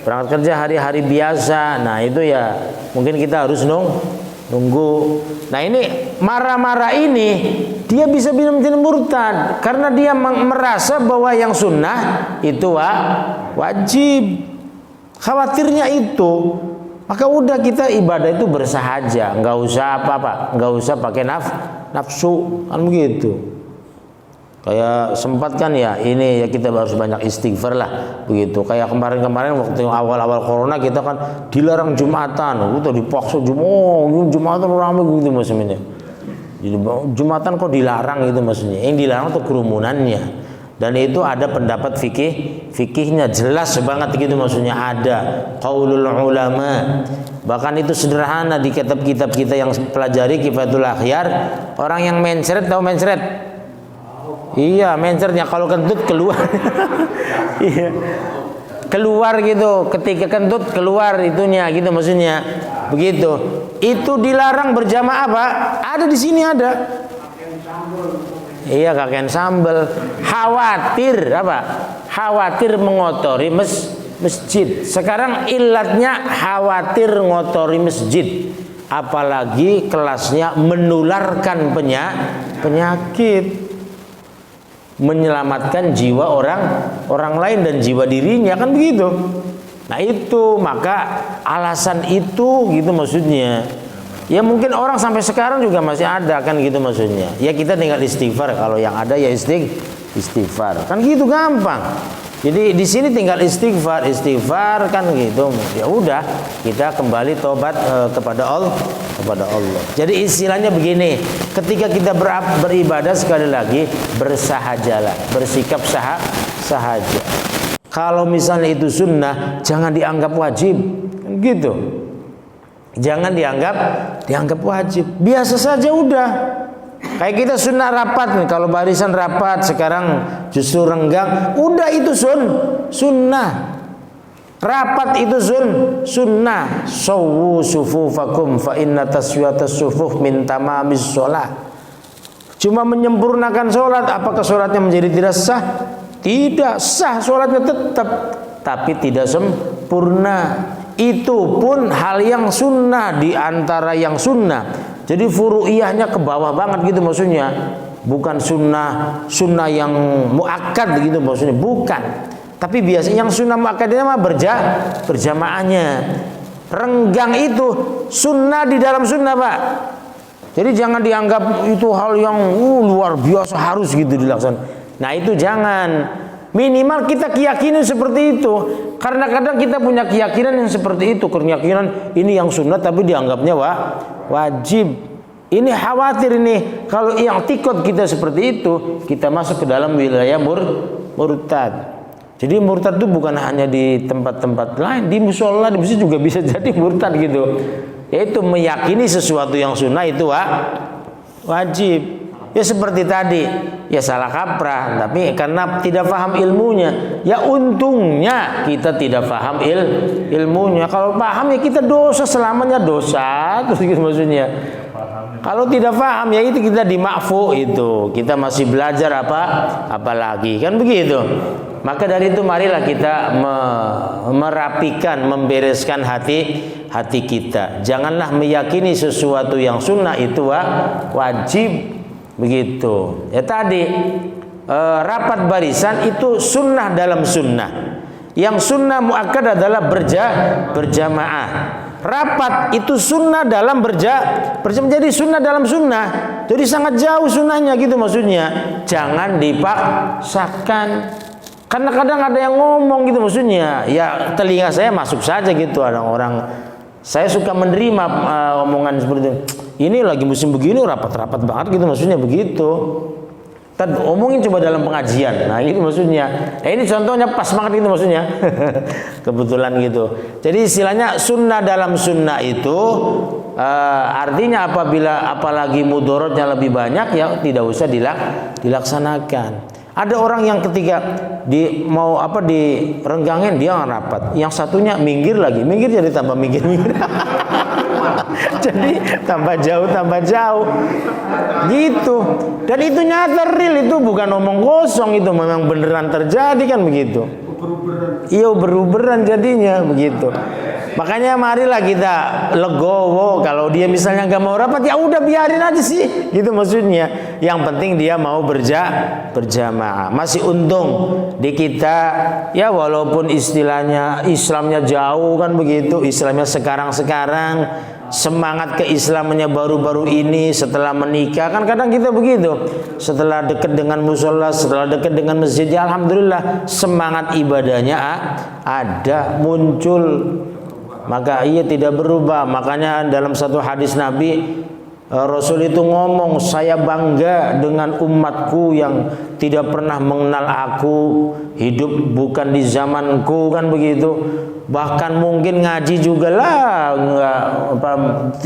kerja hari-hari biasa. Nah itu ya mungkin kita harus nunggu. Nah ini marah-marah ini dia bisa menjadi murtad karena dia merasa bahwa yang sunnah itu wajib. Khawatirnya itu. Maka udah kita ibadah itu bersahaja, nggak usah apa-apa, nggak usah pakai nafsu kan begitu. Kayak sempat kan ya ini ya kita harus banyak istighfar lah begitu. Kayak kemarin waktu awal-awal corona kita kan dilarang Jumatan, itu dipaksa Jumatan ramai gitu maksudnya. Jadi Jumatan kok dilarang gitu maksudnya. Yang dilarang tuh kerumunannya. Dan itu ada pendapat fikihnya jelas banget gitu maksudnya, ada qaulul ulama. Bahkan itu sederhana di kitab-kitab kita yang pelajari Kifatul Akhyar, orang yang mencret tahu mencret? Iya, mencretnya kalau kentut keluar. Iya. Keluar gitu, ketika kentut keluar itunya gitu maksudnya. Begitu. Itu dilarang berjamaah, Pak. Ada di sini ada. Iya, kakek sambel. Khawatir apa? Khawatir mengotori masjid. Sekarang ilatnya khawatir ngotori masjid. Apalagi kelasnya menularkan penyakit. Menyelamatkan jiwa orang lain dan jiwa dirinya kan begitu. Nah itu maka alasan itu gitu maksudnya. Ya mungkin orang sampai sekarang juga masih ada kan gitu maksudnya. Ya kita tinggal istighfar, kalau yang ada ya istighfar. Kan gitu gampang. Jadi di sini tinggal istighfar kan gitu. Ya udah, kita kembali tobat kepada Allah. Jadi istilahnya begini, ketika kita beribadah sekali lagi bersahajalah, bersikap sahaja. Kalau misalnya itu sunnah, jangan dianggap wajib, gitu. Jangan dianggap wajib. Biasa saja udah. Kayak kita sunnah rapat nih, kalau barisan rapat sekarang justru renggang, udah itu sunnah. Rapat itu sunnah. Sawu sufufakum fa inna taswiyatas sufuf min tamamis shalah. Cuma menyempurnakan sholat, apakah sholatnya menjadi tidak sah? Tidak sah, sholatnya tetap, tapi tidak sempurna. Itu pun hal yang sunnah, di antara yang sunnah. Jadi furu'iyahnya ke bawah banget gitu maksudnya. Bukan sunnah yang muakkad gitu maksudnya, bukan. Tapi biasanya yang sunnah muakkadnya mah berjamaahnya. Renggang itu sunnah di dalam sunnah, Pak. Jadi jangan dianggap itu hal yang luar biasa harus gitu dilaksanakan. Nah itu jangan. Minimal kita keyakinan seperti itu. Karena kadang kita punya keyakinan yang seperti itu, keyakinan ini yang sunnah tapi dianggapnya wajib. Ini khawatir ini kalau yang tikot kita seperti itu, kita masuk ke dalam wilayah murtad. Jadi murtad itu bukan hanya di tempat-tempat lain, di musola, di masjid juga bisa jadi murtad gitu. Yaitu meyakini sesuatu yang sunnah itu wajib. Ya seperti tadi, ya salah kaprah, tapi karena tidak paham ilmunya. Ya untungnya kita tidak paham ilmunya. Kalau paham ya kita dosa, selamanya dosa, terus gitu maksudnya. Kalau tidak paham ya itu kita dimakfu itu. Kita masih belajar apa lagi, kan begitu. Maka dari itu marilah kita merapikan, membereskan hati kita. Janganlah meyakini sesuatu yang sunnah itu wajib begitu. Ya tadi rapat barisan itu sunnah dalam sunnah. Yang sunnah muakkad adalah berjamaah. Rapat itu sunnah dalam jadi sunnah dalam sunnah. Jadi sangat jauh sunnahnya gitu maksudnya. Jangan dipaksakan. Karena kadang ada yang ngomong gitu maksudnya. Ya telinga saya masuk saja gitu orang-orang. Saya suka menerima omongan seperti itu. Ini lagi musim begini rapat-rapat banget gitu maksudnya begitu. Kita omongin coba dalam pengajian. Nah ini maksudnya. Ini contohnya pas banget gitu maksudnya. Kebetulan gitu. Jadi istilahnya sunnah dalam sunnah itu artinya apalagi mudorotnya lebih banyak ya tidak usah dilaksanakan. Ada orang yang ketika direnggangin dia rapat. Yang satunya minggir lagi. Minggir jadi tambah minggir. Jadi tambah jauh gitu. Dan itu nyata real, itu bukan omong kosong, itu memang beneran terjadi kan begitu. Iya beruberan jadinya begitu. Makanya marilah kita legowo. Kalau dia misalnya nggak mau rapat ya udah biarin aja sih gitu maksudnya. Yang penting dia mau berjamaah. Masih untung di kita ya, walaupun istilahnya Islamnya jauh kan begitu. Islamnya sekarang semangat keislamannya baru-baru ini setelah menikah kan kadang kita begitu. Setelah dekat dengan musola, setelah dekat dengan masjid, ya alhamdulillah semangat ibadahnya ada muncul. Maka ia tidak berubah. Makanya dalam satu hadis Nabi, Rasul itu ngomong, saya bangga dengan umatku yang tidak pernah mengenal aku, hidup bukan di zamanku kan begitu. Bahkan mungkin ngaji juga lah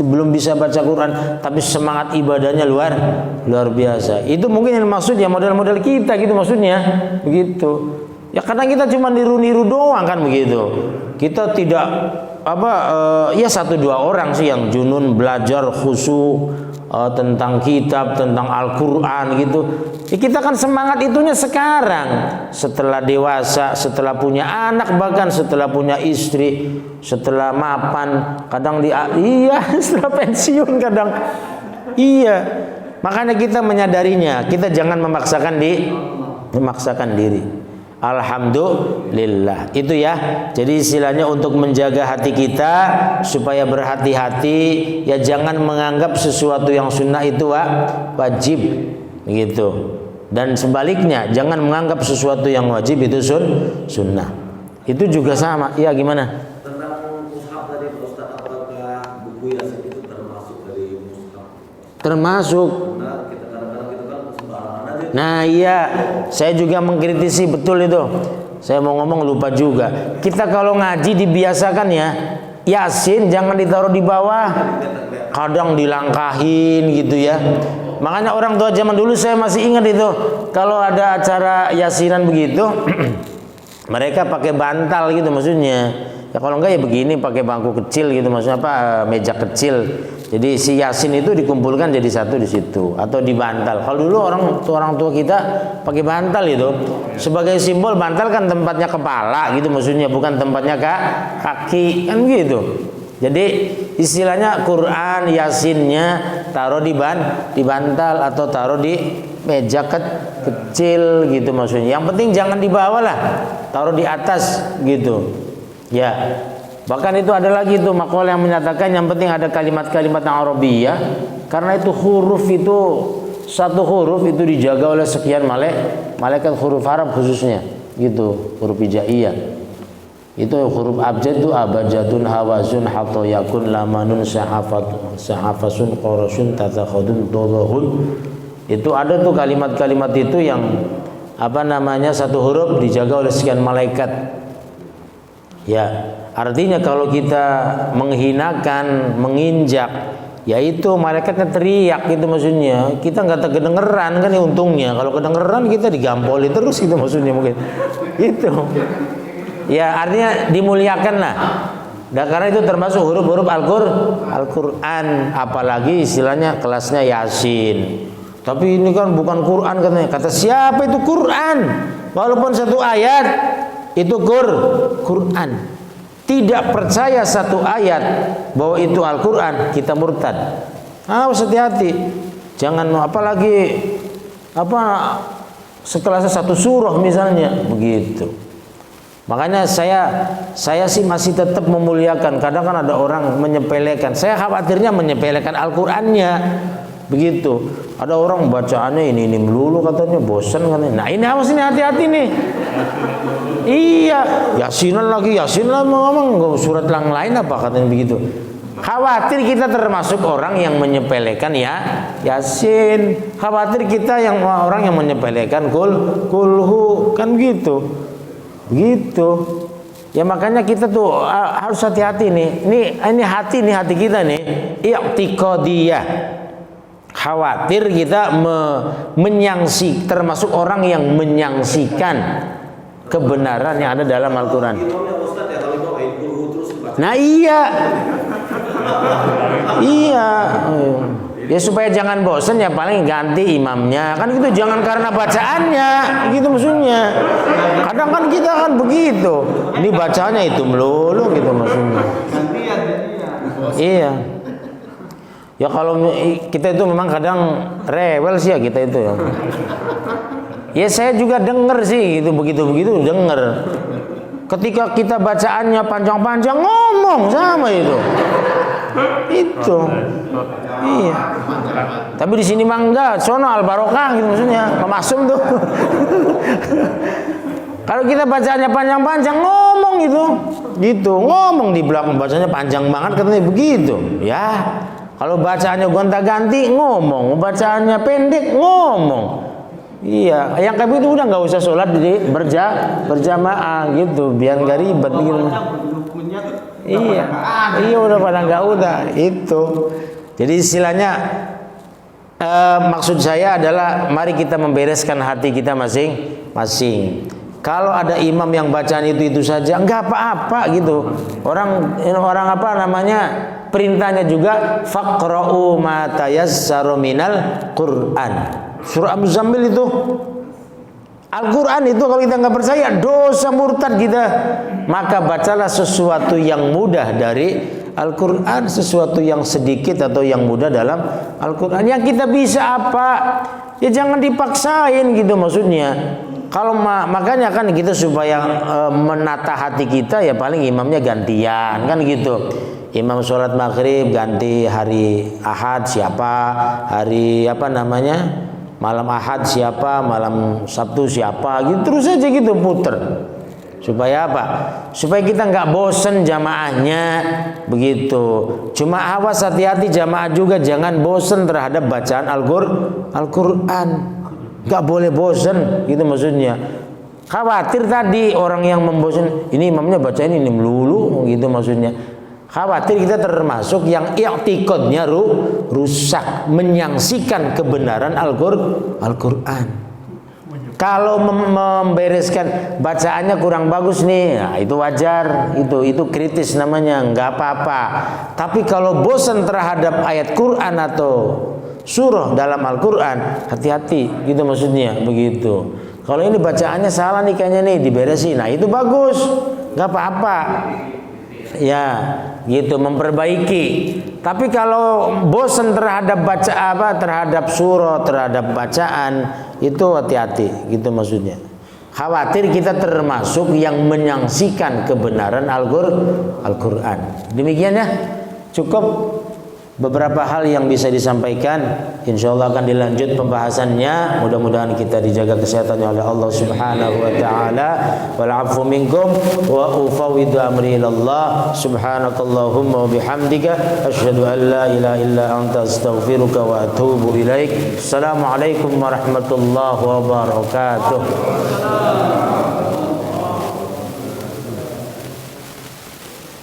belum bisa baca Quran, tapi semangat ibadahnya luar biasa. Itu mungkin yang maksud ya model-model kita gitu maksudnya begitu. Ya karena kita cuma niru-niru doang kan begitu. Kita tidak ya 1-2 orang sih yang junun belajar khusyuk tentang kitab, tentang Al-Quran gitu. Ya kita kan semangat itunya sekarang, setelah dewasa, setelah punya anak, bahkan setelah punya istri, setelah mapan, kadang setelah pensiun kadang. Iya. Makanya kita menyadarinya, kita jangan memaksakan diri. Alhamdulillah. Itu ya. Jadi istilahnya untuk menjaga hati kita supaya berhati-hati, ya jangan menganggap sesuatu yang sunnah itu wajib gitu. Dan sebaliknya, jangan menganggap sesuatu yang wajib itu sunnah. Itu juga sama. Iya gimana? Tentang mushaf tadi Ustaz, apakah buku Yasin itu termasuk dari mushaf? Termasuk. Nah iya, saya juga mengkritisi betul itu. Saya mau ngomong lupa juga. Kita kalau ngaji dibiasakan ya, Yasin jangan ditaruh di bawah, kadang dilangkahin gitu ya. Makanya orang tua zaman dulu saya masih ingat itu, kalau ada acara Yasinan begitu, mereka pakai bantal gitu maksudnya. Ya kalau enggak ya begini, pakai bangku kecil gitu maksudnya meja kecil. Jadi si Yasin itu dikumpulkan jadi satu di situ atau di bantal. Kalau dulu orang tua kita pakai bantal itu sebagai simbol. Bantal kan tempatnya kepala gitu maksudnya, bukan tempatnya kaki kan gitu. Jadi istilahnya Quran Yasinnya taruh di bantal atau taruh di meja kecil gitu maksudnya. Yang penting jangan di bawah lah, taruh di atas gitu. Ya. Bahkan itu ada lagi tuh maqal yang menyatakan yang penting ada kalimat-kalimat yang Arabiyah, karena itu huruf itu, satu huruf itu dijaga oleh sekian malaikat huruf Arab khususnya gitu, huruf hijaiyah. Itu huruf abjad itu abjadun hawazun hatoyakun lamanun sahafasun qarasun tatakhadun dodahun. Itu ada tuh kalimat-kalimat itu yang satu huruf dijaga oleh sekian malaikat. Ya, artinya kalau kita menghinakan, menginjak, yaitu malaikatnya teriak gitu maksudnya. Kita nggak kedengeran kan ya untungnya. Kalau kedengeran kita digampolin terus gitu maksudnya mungkin. Itu. Ya artinya dimuliakan lah. Dan karena itu termasuk huruf-huruf Al-Quran, apalagi istilahnya kelasnya Yasin. Tapi ini kan bukan Quran katanya. Kata siapa itu Quran? Walaupun satu ayat itu Quran. Tidak percaya satu ayat bahwa itu Al-Quran, kita murtad. Harus hati-hati. Jangan apalagi sekelas satu surah misalnya begitu. Makanya saya sih masih tetap memuliakan. Kadang kan ada orang menyepelekan. Saya khawatirnya menyepelekan Al-Qur'annya. Begitu. Ada orang bacaannya ini melulu katanya, bosan katanya. Nah, ini awas ini, hati-hati nih. Iya, Yasinan lagi, Yasin lah ngomong surat yang lain apa katanya begitu. Khawatir kita termasuk orang yang menyepelekan Yasin. Khawatir kita yang orang yang menyepelekan kulhu kan gitu. Begitu. Ya makanya kita tuh harus hati-hati nih. Ini hati kita nih. I'tiqadiyah. Khawatir kita termasuk orang yang menyangsikan kebenaran yang ada dalam Al-Quran. Nah iya. Iya. Ya supaya jangan bosan ya paling ganti imamnya. Kan gitu, jangan karena bacaannya. Gitu maksudnya. Kadang kan kita kan begitu. Ini bacaannya itu melulu gitu maksudnya. Iya. Ya kalau kita itu memang kadang rewel sih ya kita itu ya. Ya saya juga denger sih gitu, begitu denger. Ketika kita bacaannya panjang-panjang ngomong sama itu. Itu. Iya. Tapi di sini mah enggak, sono Al Barokah gitu maksudnya. Pemasum tuh. Kalau kita bacaannya panjang-panjang ngomong gitu. Gitu, ngomong di belakang bacanya panjang banget katanya begitu. Ya. Kalau bacaannya gonta-ganti ngomong, bacaannya pendek ngomong. Iya, yang kayak itu udah nggak usah sholat di berjamaah gitu, biar nggak ribet gitu. Iya, udah pada nggak udah itu. Jadi istilahnya maksud saya adalah mari kita membereskan hati kita masing-masing. Kalau ada imam yang bacaan itu saja nggak apa-apa gitu. Orang apa namanya perintahnya juga faqra'u ma tayassara minal Qur'an. Surah Al-Muzammil itu Al-Quran itu kalau kita nggak percaya dosa murtad kita. Maka bacalah sesuatu yang mudah dari Al-Quran, sesuatu yang sedikit atau yang mudah dalam Al-Quran. Yang kita bisa apa? Ya jangan dipaksain gitu maksudnya. Kalau makanya kan kita supaya menata hati kita ya paling imamnya gantian kan gitu. Imam sholat maghrib ganti hari Ahad siapa, hari apa namanya malam Ahad siapa, malam Sabtu siapa, gitu terus aja gitu puter. Supaya apa? Supaya kita nggak bosen jamaahnya begitu. Cuma awas hati-hati jamaah juga jangan bosen terhadap bacaan Al-Quran. Nggak boleh bosen gitu maksudnya. Khawatir tadi orang yang membosen ini imamnya baca ini melulu gitu maksudnya. Khawatir kita termasuk yang i'tiqadnya rusak, menyangsikan kebenaran Al-Quran. Kalau membereskan bacaannya kurang bagus nih, nah itu wajar, itu kritis namanya, nggak apa-apa. Tapi kalau bosan terhadap ayat Quran atau surah dalam Al-Quran, hati-hati gitu maksudnya begitu. Kalau ini bacaannya salah nih kayaknya nih, diberesin, nah itu bagus, nggak apa-apa. Ya, gitu memperbaiki. Tapi kalau bosan terhadap terhadap surah, terhadap bacaan, itu hati-hati, gitu maksudnya. Khawatir kita termasuk yang menyangsikan kebenaran Al-Quran. Demikian ya, cukup beberapa hal yang bisa disampaikan. Insyaallah akan dilanjut pembahasannya. Mudah-mudahan kita dijaga kesehatannya oleh Allah Subhanahu wa taala. Wal 'afwu minkum wa ufawwidu amri ilallah. Subhanakallahumma wa bihamdika asyhadu an la ilaha illa anta astaghfiruka wa atubu ilaik. Assalamualaikum warahmatullahi wabarakatuh.